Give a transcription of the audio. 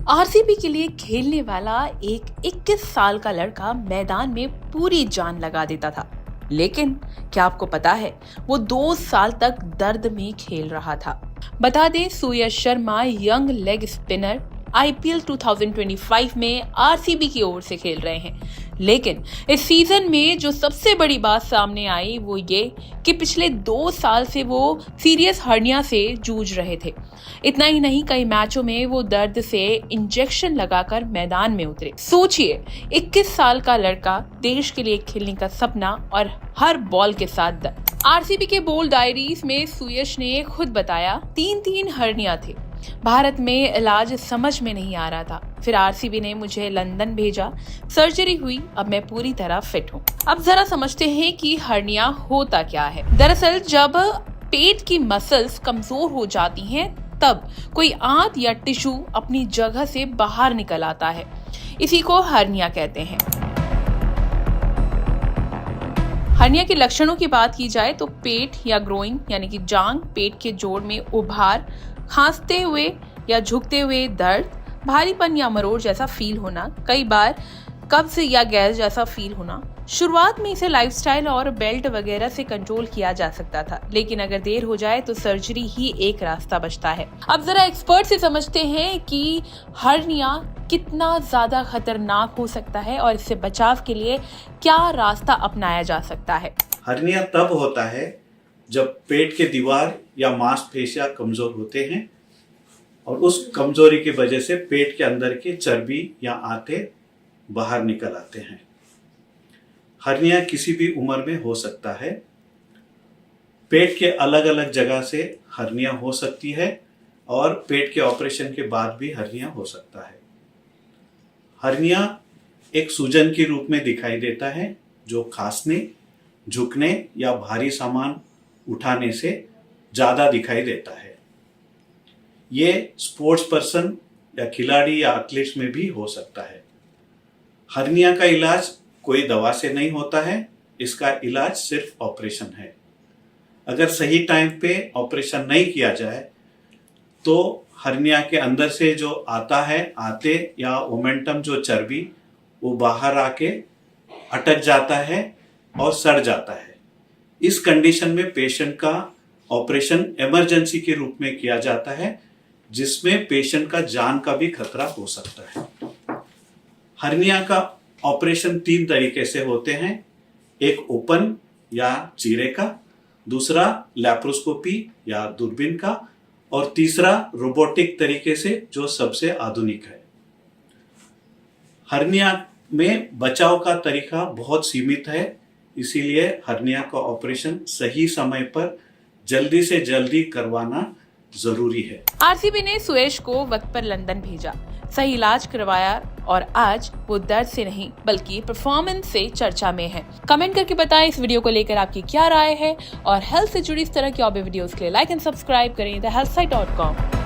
RCB के लिए खेलने वाला एक 21 साल का लड़का मैदान में पूरी जान लगा देता था, लेकिन क्या आपको पता है वो 2 साल तक दर्द में खेल रहा था। बता दें, Suyash Sharma young leg spinner IPL 2025 में आरसीबी की ओर से खेल रहे हैं, लेकिन इस सीजन में जो सबसे बड़ी बात सामने आई वो ये कि पिछले 2 साल से वो सीरियस हर्निया से जूझ रहे थे। इतना ही नहीं, कई मैचों में वो दर्द से इंजेक्शन लगाकर मैदान में उतरे। सोचिए, 21 साल का लड़का, देश के लिए खेलने का सपना और हर बॉल के साथ दर्द। आरसीबी के बोल्ड डायरीज में सुयश ने खुद बताया, 3 हर्निया थे। भारत में इलाज समझ में नहीं आ रहा था। फिर आरसीबी ने मुझे लंदन भेजा, सर्जरी हुई, अब मैं पूरी तरह फिट हूँ। अब जरा समझते हैं कि हर्निया होता क्या है। दरअसल जब पेट की मसल्स कमजोर हो जाती हैं, तब कोई आंत या टिश्यू अपनी जगह से बाहर निकल आता है। इसी को हर्निया कहते हैं। हर्निया के लक्षणों की बात की जाए तो पेट या ग्रोइंग यानी कि जांघ, पेट के जोड़ में उभार, खांसते हुए या झुकते हुए दर्द, भारीपन या मरोड़ जैसा फील होना, कई बार कब्ज या गैस जैसा फील होना। शुरुआत में इसे लाइफस्टाइल और बेल्ट वगैरह से कंट्रोल किया जा सकता था, लेकिन अगर देर हो जाए तो सर्जरी ही एक रास्ता बचता है। अब जरा एक्सपर्ट से समझते हैं कि हर्निया कितना ज्यादा खतरनाक हो सकता है और इससे बचाव के लिए क्या रास्ता अपनाया जा सकता है। हर्निया तब होता है जब पेट के दीवार या मांसपेशियां कमजोर होते हैं और उस कमजोरी की वजह से पेट के अंदर की चर्बी या आंतें बाहर निकल आते हैं। हर्निया किसी भी उम्र में हो सकता है। पेट के अलग अलग जगह से हर्निया हो सकती है और पेट के ऑपरेशन के बाद भी हर्निया हो सकता है। हर्निया एक सूजन के रूप में दिखाई देता है जो खांसने, झुकने या भारी सामान उठाने से ज्यादा दिखाई देता है। ये स्पोर्ट्स पर्सन या खिलाड़ी या एथलीट्स में भी हो सकता है। हर्निया का इलाज कोई दवा से नहीं होता है, इसका इलाज सिर्फ ऑपरेशन है। अगर सही टाइम पे ऑपरेशन नहीं किया जाए तो हर्निया के अंदर से जो आता है आते या मोमेंटम जो चर्बी वो बाहर आके अटक जाता है और सड़ जाता है। इस कंडीशन में पेशेंट का ऑपरेशन इमरजेंसी के रूप में किया जाता है, जिसमें पेशेंट का जान का भी खतरा हो सकता है। हर्निया का ऑपरेशन 3 तरीके से होते हैं। एक ओपन या चीरे का, दूसरा लैप्रोस्कोपी या दूरबीन का और तीसरा रोबोटिक तरीके से जो सबसे आधुनिक है। हर्निया में बचाव का तरीका बहुत सीमित है, इसीलिए हर्निया का ऑपरेशन सही समय पर जल्दी से जल्दी करवाना जरूरी है। आरसीबी ने सुयश को वक्त पर लंदन भेजा, सही इलाज करवाया और आज वो दर्द से नहीं बल्कि परफॉर्मेंस से चर्चा में है। कमेंट करके बताएं इस वीडियो को लेकर आपकी क्या राय है और हेल्थ से जुड़ी इस तरह की और भी वीडियोस के लिए लाइक एंड सब्सक्राइब करें thehealthsite.com।